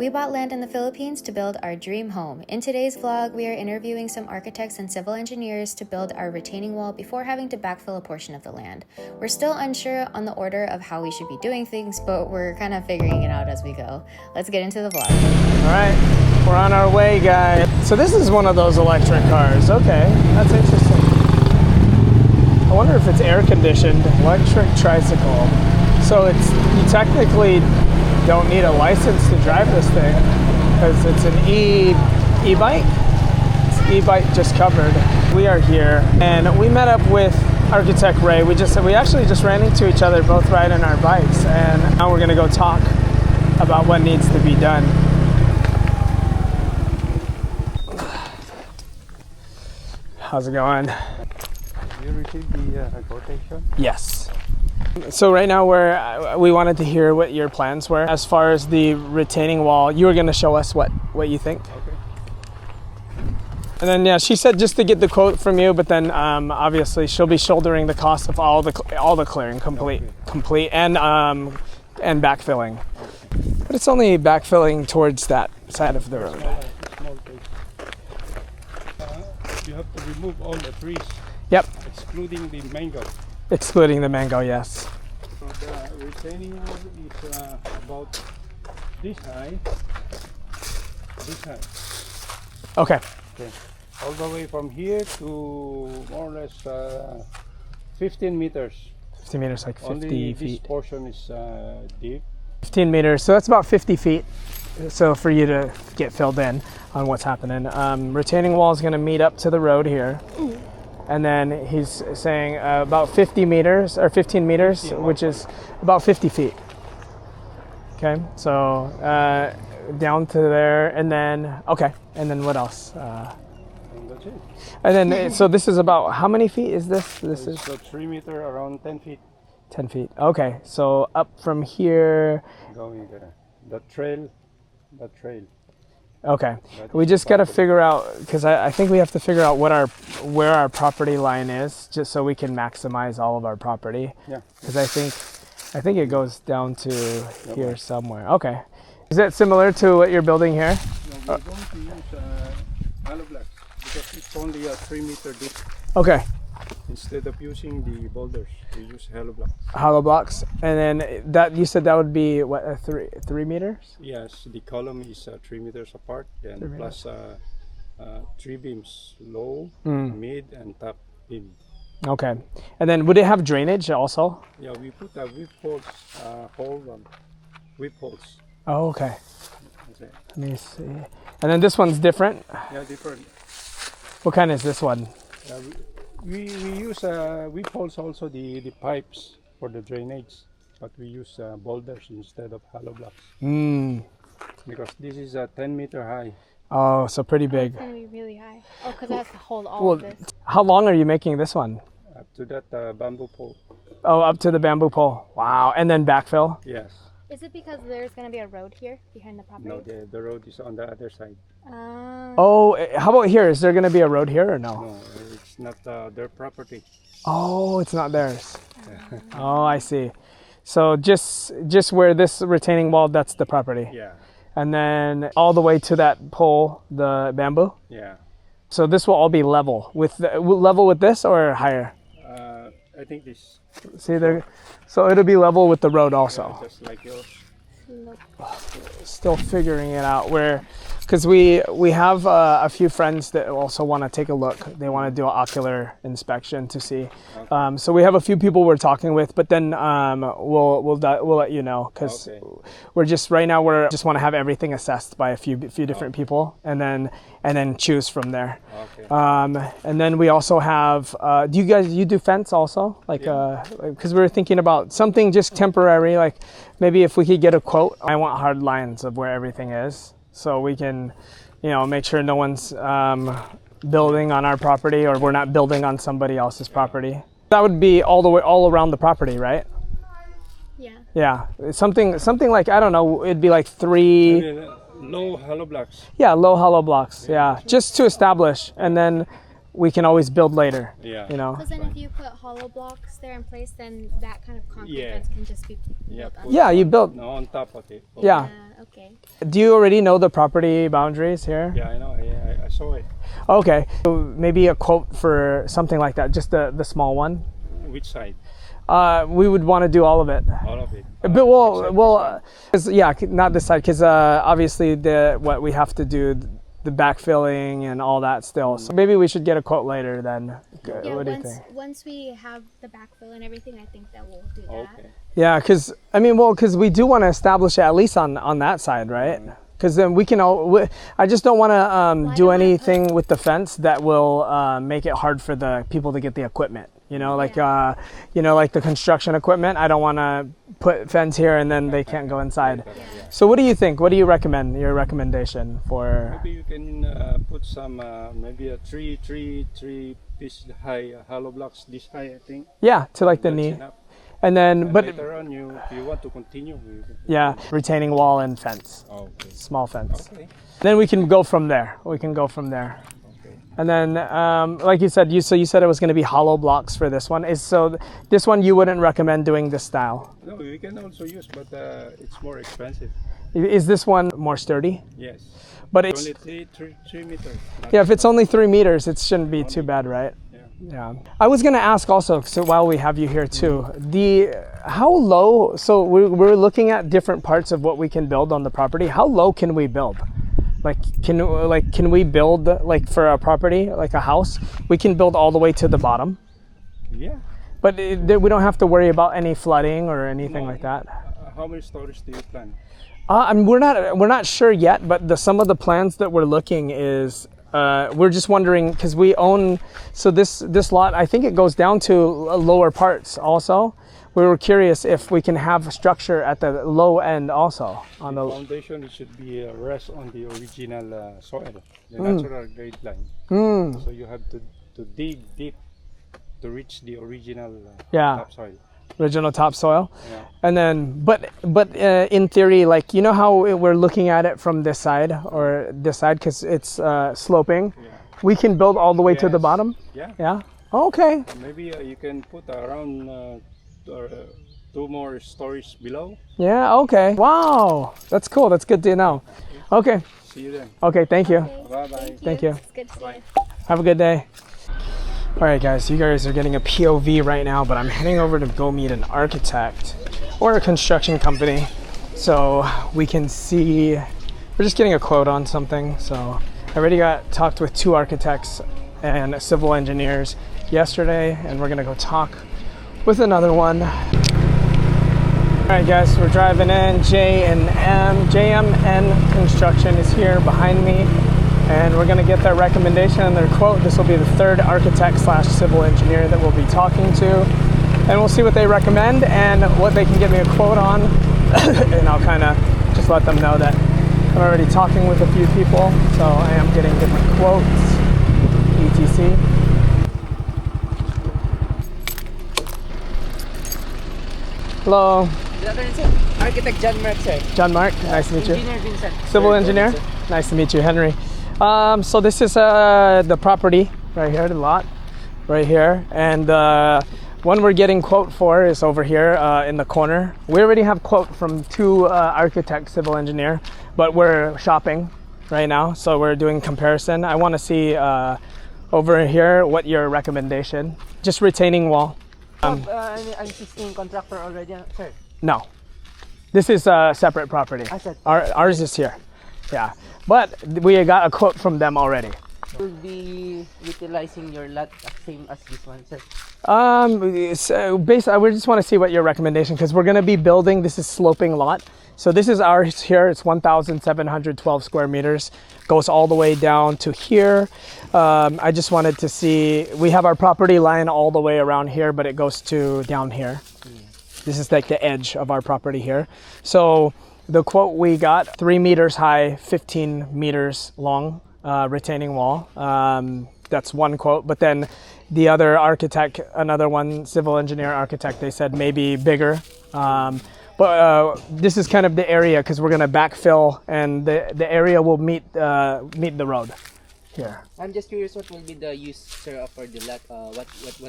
We bought land in the Philippines to build our dream home. In today's vlog, we are interviewing some architects and civil engineers to build our retaining wall before having to backfill a portion of the land. We're still unsure on the order of how we should be doing things, but we're kind of figuring it out as we go. Let's get into the vlog. All right, we're on our way, guys. So this is one of those electric cars. Okay, that's interesting. I wonder if it's air conditioned. Electric tricycle. So you technically don't need a license to drive this thing because it's an e-bike. It's e-bike just covered. We are here and we met up with architect Ray. We actually just ran into each other both riding our bikes, and now we're gonna go talk about what needs to be done. How's it going? You received the quotation? Yes. So right now we wanted to hear what your plans were as far as the retaining wall. You were going to show us what you think. Okay. And then yeah, she said just to get the quote from you, but then obviously she'll be shouldering the cost of all the clearing complete and backfilling. But it's only backfilling towards that side of the road. Small case. You have to remove all the trees. Yep. Excluding the mango. Excluding the mango, yes. So the retaining wall is about this high. This high. Okay. Okay. All the way from here to more or less 15 meters. 15 meters, like 50 Only feet. this portion is deep. 15 meters, so that's about 50 feet. So for you to get filled in on what's happening. Retaining wall is going to meet up to the road here. And then he's saying about 50 meters or 15 meters, which is about 50 feet. Okay, so down to there, and then, okay, and then what else? And that's it. And then, so this is about, how many feet is this? This is So 3 meter, around 10 feet. 10 feet. Okay, so up from here. Going there. The trail. Okay, we just got to figure out, because I think we have to figure out where our property line is, just so we can maximize all of our property. Yeah. Because I think it goes down to here somewhere. Okay. Is that similar to what you're building here? No, we're going to use hollow blocks because it's only a 3 meter deep. Okay. Instead of using the boulders, we use hollow blocks. Hollow blocks, and then that you said that would be what, 3 meters? Yes, the column is 3 meters apart, and plus 3 beams, low, mid, and top beam. Okay, and then would it have drainage also? Yeah, we put a whip holes, whip holes. Oh, okay. Okay. Let me see. And then this one's different. Yeah, different. What kind is this one? We use whip holes also the pipes for the drainage, but we use boulders instead of hollow blocks. Because this is 10 meter high. Oh, so pretty big. It's gonna be really high. Oh, because it has to hold all of this. How long are you making this one? Up to that bamboo pole. Oh, up to the bamboo pole. Wow. And then backfill? Yes. Is it because there's gonna be a road here behind the property? No, the road is on the other side. Oh, how about here? Is there going to be a road here or no? No, it's not their property. Oh, it's not theirs. Oh, I see. So just where this retaining wall, that's the property. Yeah. And then all the way to that pole, the bamboo. Yeah. So this will all be level with this or higher? I think this. See there. So it'll be level with the road also. Just like yours. Still figuring it out because we have a few friends that also want to take a look. They want to do an ocular inspection to see. Okay. So we have a few people we're talking with, but then we'll let you know, because we're just right now we just want to have everything assessed by a few different people, and then choose from there. Okay. And then we also have. Do you do fence also? Because we were thinking about something just temporary, like maybe if we could get a quote. I want hard lines of where everything is, so we can, make sure no one's building on our property, or we're not building on somebody else's property. That would be all around the property, right? Yeah. Yeah, something like, I don't know, it'd be like 3 Low hollow blocks. Yeah, low hollow blocks. Yeah, just to establish, and then we can always build later. Yeah. You know. Because then if you put hollow blocks there in place, then that kind of concrete Yeah. fence can just be built up. Yeah, you built. No, on top of it. Yeah. Okay. Do you already know the property boundaries here? Yeah, I know. I saw it. Okay. So maybe a quote for something like that, just the small one. Which side? We would want to do all of it. All of it. But not this side, because obviously what we have to do, the backfilling and all that still. So maybe we should get a quote later then. Yeah, What do you think? once we have the backfill and everything, I think that we'll do that. Okay. Yeah, because we do want to establish it at least on that side, right? Because then we can I just don't want to do anything with the fence that will make it hard for the people to get the equipment. You know, like like the construction equipment. I don't want to put fence here and then they can't go inside. So what do you think? What do you recommend? Your recommendation for? Maybe you can put some maybe a three piece high hollow blocks this high, I think. Yeah, to like the That's knee. enough. And then, And but later on, if you want to continue. yeah, retaining wall and fence, Okay. small fence. Okay. Then we can go from there. And then, like you said, you said it was going to be hollow blocks for this one. This one you wouldn't recommend doing this style. No, we can also use, but it's more expensive. Is this one more sturdy? Yes. But It's it's only 3 meters. yeah. If it's only 3 meters, it shouldn't be too bad, right? Yeah. I was going to ask also, so while we have you here too, how low? So we're looking at different parts of what we can build on the property. How low can we build? Can we build like for a property like a house? We can build all the way to the bottom. Yeah. But we don't have to worry about any flooding or anything like that. How many stories do you plan? I mean, we're not sure yet, but some of the plans that we're looking is we're just wondering because we own. So this lot, I think it goes down to lower parts also. We were curious if we can have structure at the low end also on the Foundation. It should be rest on the original soil, the natural grade line. So you have to dig deep to reach the original topsoil. Original topsoil. Yeah. And then, but in theory, like, you know how we're looking at it from this side or this side because it's sloping. Yeah. We can build all the way to the bottom. Yeah. Yeah. Okay. Maybe you can put around 2 more stories below. Yeah. Okay. Wow. That's cool. That's good to know. Okay. See you then. Okay. Thank you. Bye bye. Thank you. It's good to see you. Have a good day. All right, guys, you guys are getting a POV right now, but I'm heading over to go meet an architect or a construction company so we can see. We're just getting a quote on something. So I already talked with 2 architects and civil engineers yesterday, and we're gonna go talk with another one. All right, guys, we're driving in. JMN Construction is here behind me. And we're going to get their recommendation and their quote. This will be the 3rd architect / civil engineer that we'll be talking to. And we'll see what they recommend and what they can get me a quote on. And I'll kind of just let them know that I'm already talking with a few people. So I am getting different quotes, etc. Hello. Good afternoon, sir. Architect John Mark, sir. John Mark, nice to meet you. Engineer Vincent. Civil engineer, nice to meet you, Henry. So this is the property right here, the lot right here, and one we're getting quote for is over here in the corner. We already have quote from 2 architect, civil engineer, but we're shopping right now, so we're doing comparison. I want to see over here what your recommendation. Just retaining wall. An existing contractor already, sir. No, this is a separate property. Ours is here. Yeah, but we got a quote from them already. Will be utilizing your lot same as this one, sir. So basically, we just want to see what your recommendation, because we're going to be building. This is sloping lot, so this is ours here. It's 1,712 square meters. Goes all the way down to here. I just wanted to see. We have our property line all the way around here, but it goes to down here. This is like the edge of our property here. So the quote we got, 3 meters high, 15 meters long, retaining wall. That's one quote. But then the other architect, another one, civil engineer architect, they said maybe bigger. But this is kind of the area, because we're going to backfill, and the area will meet the road. here. I'm just curious, what will be the use, sir, for the lot? What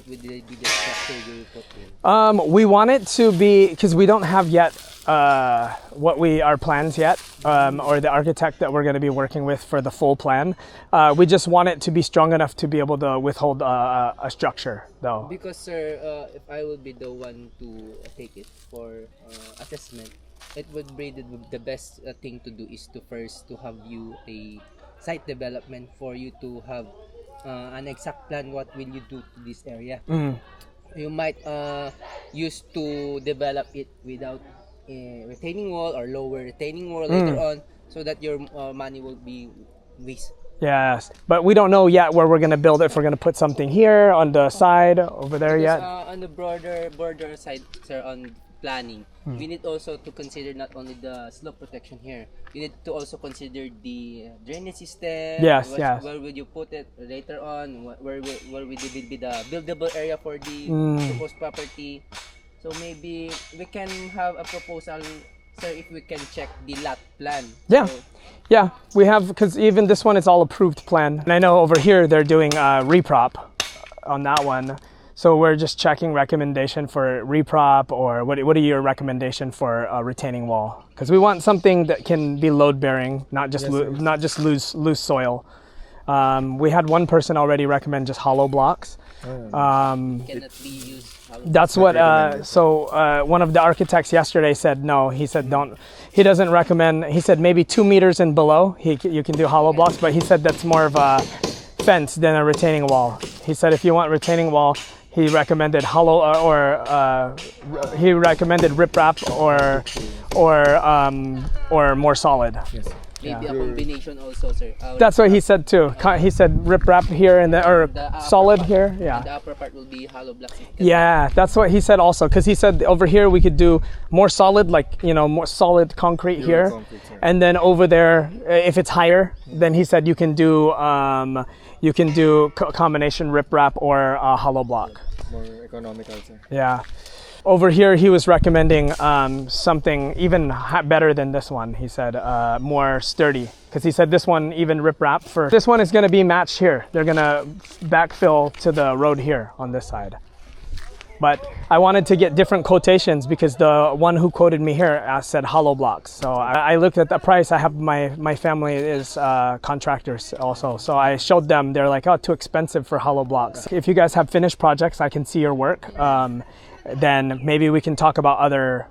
would be the structure you will put in? We want it to be, because we don't have yet our plans yet, or the architect that we're going to be working with for the full plan. We just want it to be strong enough to be able to withhold a structure, though. Because, sir, if I will be the one to take it for assessment, it would be the best thing to do is to first to have you a site development for you to have an exact plan. What will you do to this area? You might use to develop it without a retaining wall or lower retaining wall later on, so that your money will be waste. Yes, but we don't know yet where we're going to build it. If we're going to put something here on the side over there Because, yet. on the border side, sir, on planning, we need also to consider not only the slope protection here. You need to also consider the drainage system. Yes, yes. Where will you put it later on? Where will be the buildable area for the proposed property? So maybe we can have a proposal, sir, if we can check the lot plan. Yeah. So, Yeah, we have, because even this one is all approved plan. And I know over here they're doing reprop on that one. So we're just checking recommendation for reprop, or what are your recommendation for a retaining wall? Because we want something that can be load bearing, not just loose soil. We had one person already recommend just hollow blocks. cannot be used. That's what. One of the architects yesterday said no. He said don't. He doesn't recommend. He said maybe 2 meters and below you can do hollow blocks, but he said that's more of a fence than a retaining wall. He said if you want retaining wall, he recommended hollow he recommended riprap or more solid. Yes. Maybe a combination also, sir. That's what he said too. He said riprap here and or solid here. Yeah. The upper part will be hollow blocks. Yeah, that's what he said also, because he said over here we could do more solid, like, more solid concrete here, and then over there, if it's higher, then he said you can do combination riprap or hollow block. More economical, sir. Yeah. Over here, he was recommending something even better than this one. He said more sturdy, because he said this one, even riprap for this one, is going to be matched here. They're going to backfill to the road here on this side. But I wanted to get different quotations, because the one who quoted me here said hollow blocks. So I looked at the price. I have my family is contractors also. So I showed them. They're like, oh, too expensive for hollow blocks. If you guys have finished projects, I can see your work. Then maybe we can talk about other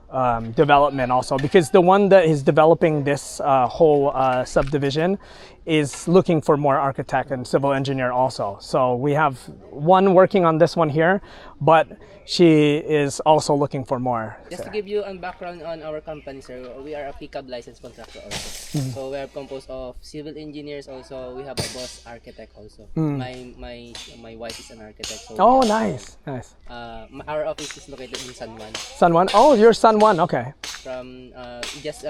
development also, because the one that is developing this whole subdivision is looking for more architect and civil engineer also. So we have one working on this one here, but she is also looking for more. Just to give you a background on our company, sir, we are a pickup license contractor also. So we are composed of civil engineers also. We have a boss architect also. My wife is an architect. So Oh, nice. our office is located in San Juan. San Juan? Oh, you're San Juan. Okay. From just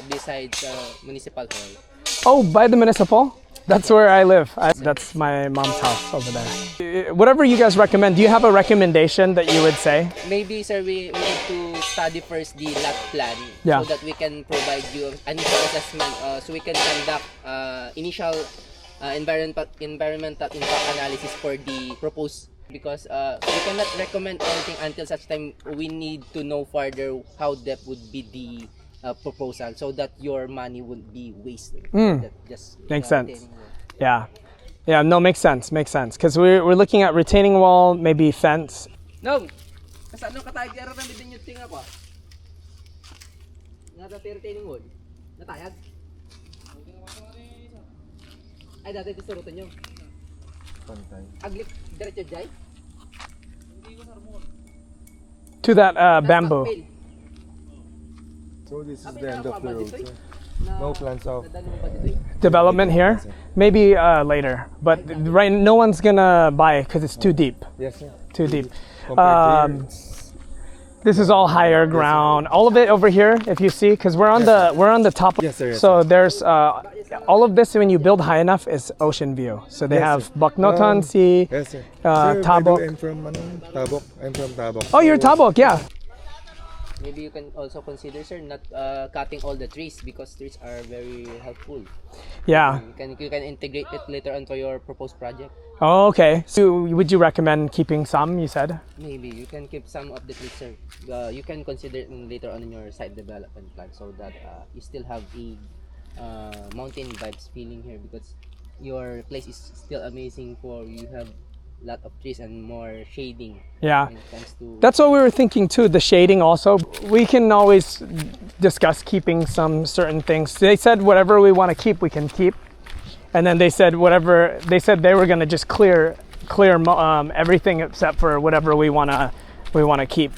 besides Municipal Hall. Oh, by the municipal? That's where I live. That's my mom's house over there. Whatever you guys recommend, do you have a recommendation that you would say? Maybe, sir, we need to study first the lot plan, Yeah. so that we can provide you an initial assessment, so we can conduct initial environmental impact analysis for the proposed, because we cannot recommend anything until such time we need to know further how that would be the proposal, so that your money wouldn't be wasted. That just Makes sense. Yeah. Yeah, no, makes sense. Because we're looking at retaining wall, maybe fence. No! Kasano ka tayo kaya rin din yung tinga ko? Nata retaining wall? Natayag? Ay, dati ito surutan nyo. Aglit, diretso jay? To that bamboo. So this is the end of the road, sir. No plans of Development here? Maybe later. But right, no one's gonna buy it because it's too deep. yes, sir. Too deep. Compared to This is all higher ground. All of it over here, if you see, because we're on the top. Yes, sir, yes, So there's all of this. When you build high enough, is ocean view. So they Yes, have sir. Baknotan Sea. yes, sir. Sir, by the Tabok. way, I'm from Tabok. I'm from Tabok. Oh, you're Tabok, yeah. Maybe you can also consider, sir, not cutting all the trees, because trees are very helpful. Yeah. You can integrate it later onto your proposed project. Oh, okay. So would you recommend keeping some, you said? Maybe you can keep some of the trees, sir. You can consider it later on in your site development plan, so that you still have a mountain vibes feeling here, because your place is still amazing. For you have lot of trees and more shading. Yeah. When it comes to That's what we were thinking too, the shading also. We can always discuss keeping some certain things. They said whatever we want to keep, we can keep. And then they said they were going to just clear everything except for whatever we want to keep.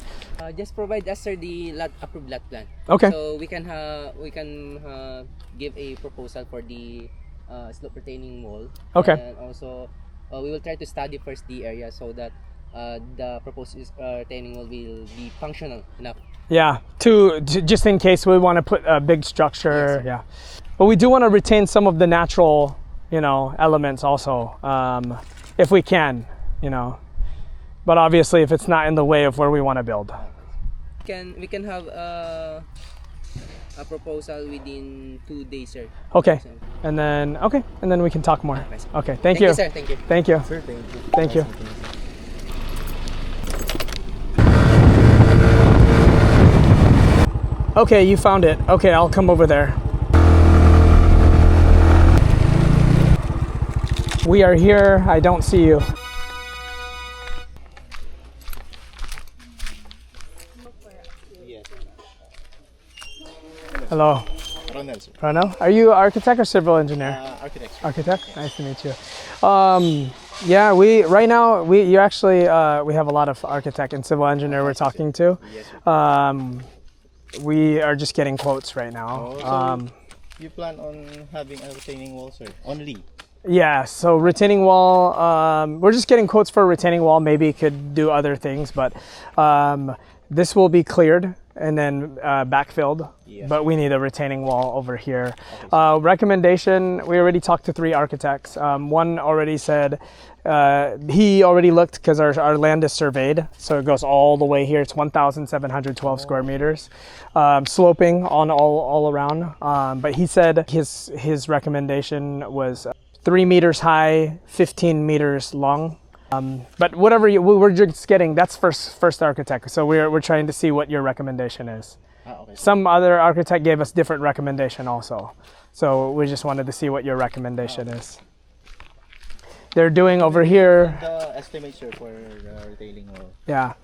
just provide us, sir, the approved lot plan. Okay. So we can give a proposal for the slope retaining wall. Okay. And also we will try to study first the area, so that the proposed retaining wall will be functional enough. Yeah, to just in case we want to put a big structure. Yes, yeah, but we do want to retain some of the natural, elements also, if we can, But obviously, if it's not in the way of where we want to build. We can have a proposal within 2 days, sir. Okay, and then we can talk more. Okay, thank you. Thank you, sir. Thank you. Thank you. Sir, thank you. Thank you. Okay, you found it. Okay, I'll come over there. We are here. I don't see you. Hello. Ronald, sir. Ronald, are you architect or civil engineer? Architect. Architect. Nice to meet you. Yeah, we have a lot of architect and civil engineer we're talking to. Yes, sir. We are just getting quotes right now. So you plan on having a retaining wall, sir? Only? Yeah, so retaining wall, we're just getting quotes for a retaining wall. Maybe could do other things, but this will be cleared and then backfilled. Yes. But we need a retaining wall over here. Recommendation, we already talked to 3 architects. One already said, he already looked, because our land is surveyed, so it goes all the way here. It's 1,712 square meters, sloping on all around. But he said his recommendation was 3 meters high, 15 meters long. But whatever we're just getting, that's first architect. So we're trying to see what your recommendation is. Okay. Some other architect gave us different recommendation also. So we just wanted to see what your recommendation is. They're doing over here. The estimate, sir, for the retaining wall. Yeah.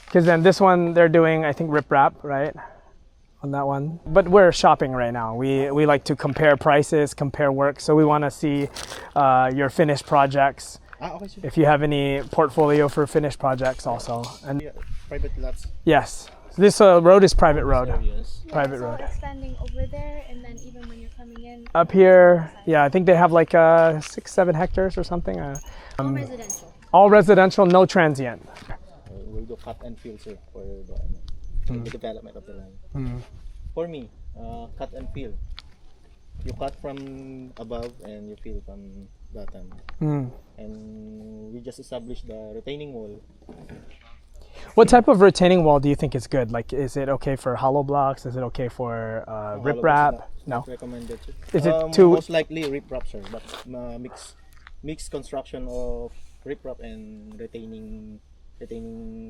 Because then this one, they're doing, I think, riprap, right? On that one. But we're shopping right now. We like to compare prices, compare work. So we want to see your finished projects. Okay, sir. If you have any portfolio for finished projects also. And Private lots. yes, this road is private road. Yes. Yeah, Private it's road. all extending over there, and then even when you're coming in. Up here, yeah, I think they have like 6-7 hectares or something. All residential. All residential, no transient. We'll do cut and fill, sir, for the development of the land. For me, cut and fill. You cut from above and you fill from bottom. And we just established the retaining wall. What type of retaining wall do you think is good? Like, is it okay for hollow blocks? Is it okay for riprap? No. Not recommended, sir. Is it too? Most likely riprap, sir, but mixed construction of riprap and retaining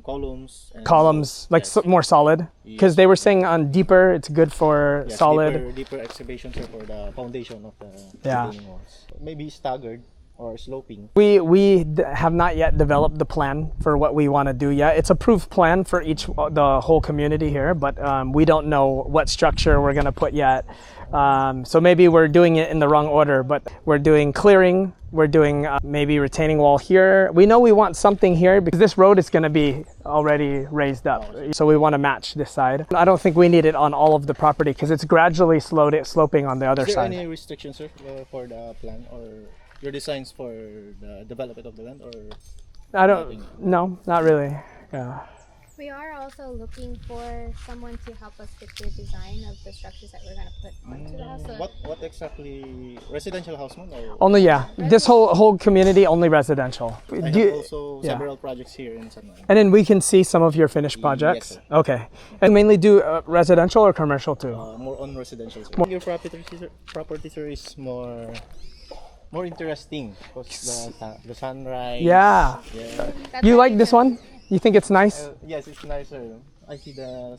columns. And Columns, like yes. more solid? Because Yes. they were saying on deeper, it's good for Yes, solid. deeper excavation, sir, for the foundation of the Yeah. retaining walls. Maybe staggered or sloping. We have not yet developed the plan for what we want to do yet. It's approved plan for the whole community here, but we don't know what structure we're going to put yet. So maybe we're doing it in the wrong order, but we're doing clearing. We're doing maybe retaining wall here. We know we want something here because this road is going to be already raised up. So we want to match this side. I don't think we need it on all of the property because it's gradually sloping on the other Is there side. any restrictions, sir, for the plan or your designs for the development of the land, or No, not really. Yeah. We are also looking for someone to help us with the design of the structures that we're gonna put onto the house. So What exactly? Residential house man or? Only, yeah. This whole community, only residential. I Do have you- also yeah. several projects here in San Juan. and then we can see some of your finished projects? Yes, sir. Okay. And mainly do residential or commercial too? More on residential. Sir. Your property sir, is more interesting because the sunrise. Yeah. Yeah. that's You why like we this chose- one? You think it's nice? Yes, it's nicer. I see the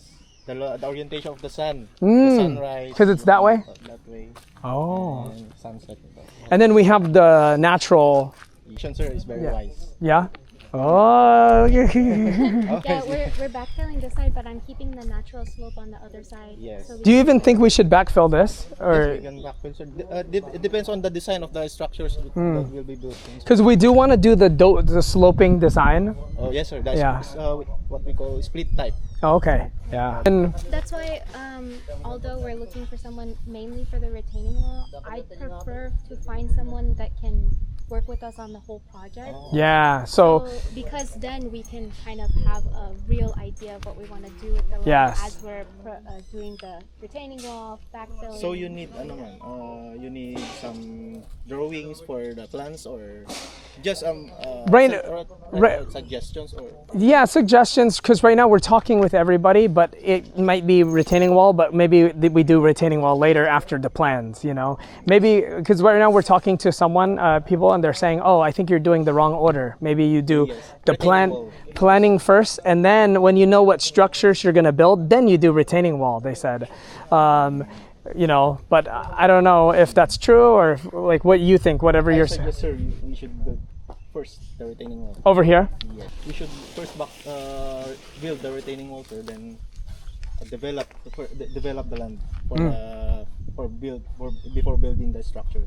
orientation of the sun, Mm, the sunrise. 'cause it's that way? That way. Oh. And sunset. And then we have the natural. Vision, sir, is very Yeah. wise. Yeah. Oh. Yeah, we're backfilling this side, but I'm keeping the natural slope on the other side. Yes. So we Do you even think we should backfill this, Yes, or we can backfill, sir. It depends on the design of the structures that will be built. because we do want to do the sloping design? Oh yes, sir. That's Yeah. what we call split type. Oh, okay. Yeah. And That's why, although we're looking for someone mainly for the retaining wall, I prefer to find someone that can work with us on the whole project. yeah. So Because then we can kind of have a real idea of what we want to do with the land Yes. as we're doing the retaining wall, backfilling. So you need you need some drawings for the plans or just Right- or suggestions or yeah, suggestions because right now we're talking with everybody, but it might be retaining wall, but maybe we do retaining wall later after the plans. You know, maybe because right now we're talking to someone, people, and they're saying, "Oh, I think you're doing the wrong order. Maybe you do Yes, the retaining wall. planning first, and then when you know what structures you're gonna build, then you do retaining wall." They said. You know, but I don't know if that's true or like what you think. Whatever I you're saying. suggest, sir, we should build first the retaining wall. Over here. Yes. We should first build the retaining wall, sir, then develop the land before building the structure.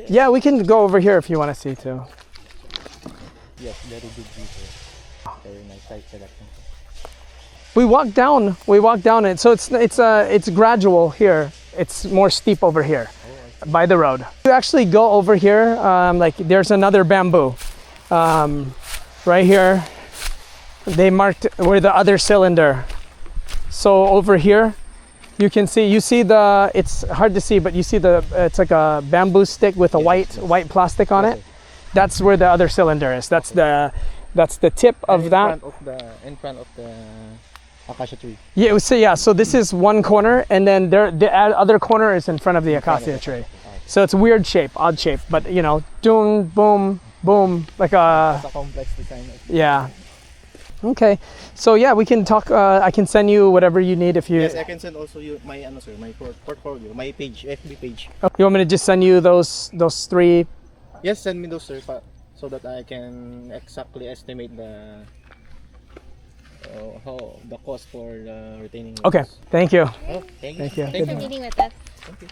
Yeah, we can go over here if you want to see too. Yes, very good view, sir. Very nice site selection. We walk down it. So it's gradual here. It's more steep over here by the road. You actually go over here, like there's another bamboo. Right here, they marked where the other cylinder. So over here, you see the, it's hard to see, but you see it's like a bamboo stick with a white plastic on it. That's where the other cylinder is. That's the tip of that. In front of the acacia tree. Yeah, so this is one corner, and then the other corner is in front of the acacia tree. So it's weird shape, odd shape, but you know, boom, boom, like a. It's a complex design. Yeah. Okay. So yeah, we can talk. I can send you whatever you need if you. Yes, I can send also you my my portfolio, my page, FB page. You want me to just send you those three? Yes, send me those, sir, so that I can exactly estimate the cost for the retaining walls. Okay. Thank you. Oh, thank you. Thank you. Thanks for meeting with us. Thank you.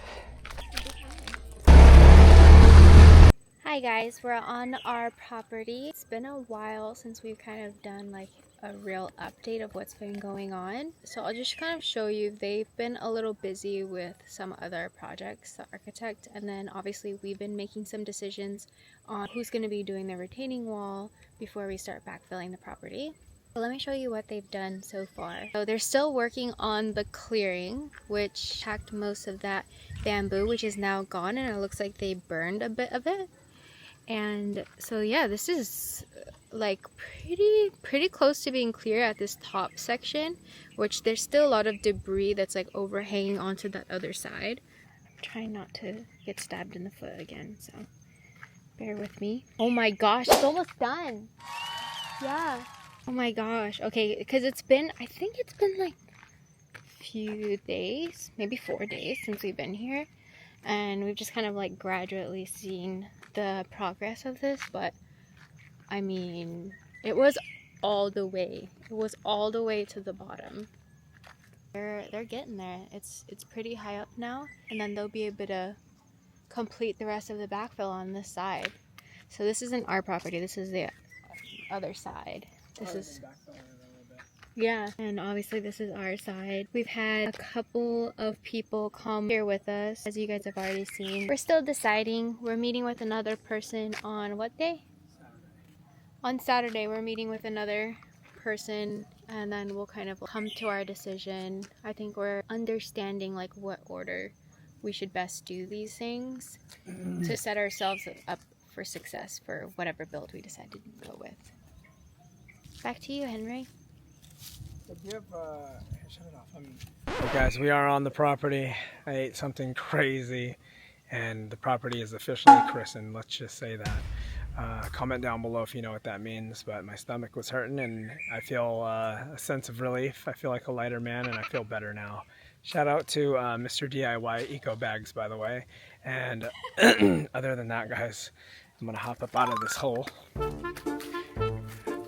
Hi guys, we're on our property. It's been a while since we've kind of done like a real update of what's been going on. So I'll just kind of show you. They've been a little busy with some other projects, the architect, and then obviously we've been making some decisions on who's going to be doing the retaining wall before we start backfilling the property. So let me show you what they've done so far. So they're still working on the clearing, which packed most of that bamboo, which is now gone, and it looks like they burned a bit of it. And so yeah, this is like pretty close to being clear at this top section, which there's still a lot of debris that's like overhanging onto that other side. I'm trying not to get stabbed in the foot again, so bear with me. Oh my gosh, it's almost done. Yeah. Oh my gosh. Okay, because I think it's been like a few days, maybe 4 days since we've been here, and we've just kind of like gradually seen the progress of this. But I mean, it was all the way to the bottom. They're getting there. It's pretty high up now, and then they'll be able to complete the rest of the backfill on this side. So this isn't our property, this is the other side. This is, yeah, and obviously this is our side. We've had a couple of people come here with us, as you guys have already seen. We're still deciding. We're meeting with another person on what day? On Saturday. We're meeting with another person and then we'll kind of come to our decision. I think we're understanding like what order we should best do these things to set ourselves up for success for whatever build we decide to go with. Back to you, Henry. Hey guys, we are on the property. I ate something crazy and the property is officially christened, let's just say that. Comment down below if you know what that means, but my stomach was hurting and I feel a sense of relief. I feel like a lighter man and I feel better now. Shout out to Mr. DIY Eco Bags, by the way. And other than that, guys, I'm gonna hop up out of this hole.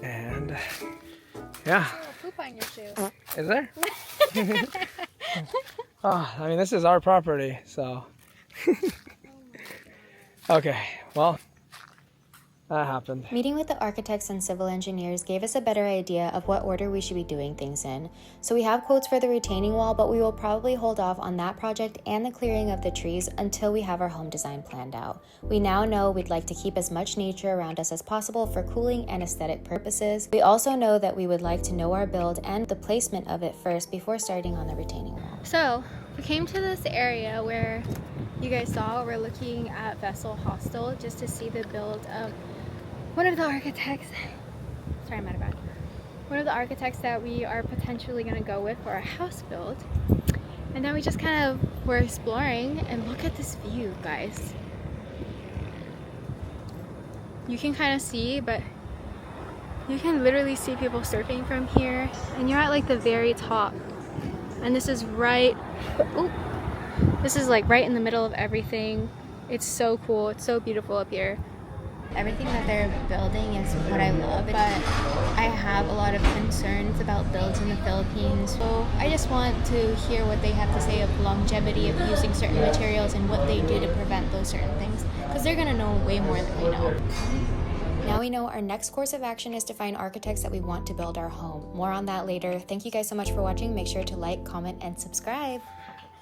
And yeah. Oh, poop on your shoe. Is there? Oh, I mean, this is our property, so. Okay, well, that happened. Meeting with the architects and civil engineers gave us a better idea of what order we should be doing things in. So we have quotes for the retaining wall, but we will probably hold off on that project and the clearing of the trees until we have our home design planned out. We now know we'd like to keep as much nature around us as possible for cooling and aesthetic purposes. We also know that we would like to know our build and the placement of it first before starting on the retaining wall. So we came to this area where you guys saw we're looking at Vessel Hostel just to see the build of one of the architects. Sorry, I'm out of breath. One of the architects that we are potentially going to go with for a house build. And then we just kind of were exploring, and look at this view, guys. You can kind of see, but you can literally see people surfing from here, and you're at like the very top. And this is right, ooh, this is like right in the middle of everything. It's so cool. It's so beautiful up here. Everything that they're building is what I love, but I have a lot of concerns about builds in the Philippines. So I just want to hear what they have to say of longevity of using certain materials and what they do to prevent those certain things, because they're going to know way more than we know. Now we know our next course of action is to find architects that we want to build our home. More on that later. Thank you guys so much for watching. Make sure to like, comment, and subscribe.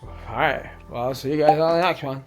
All right, well, I'll see you guys on the next one.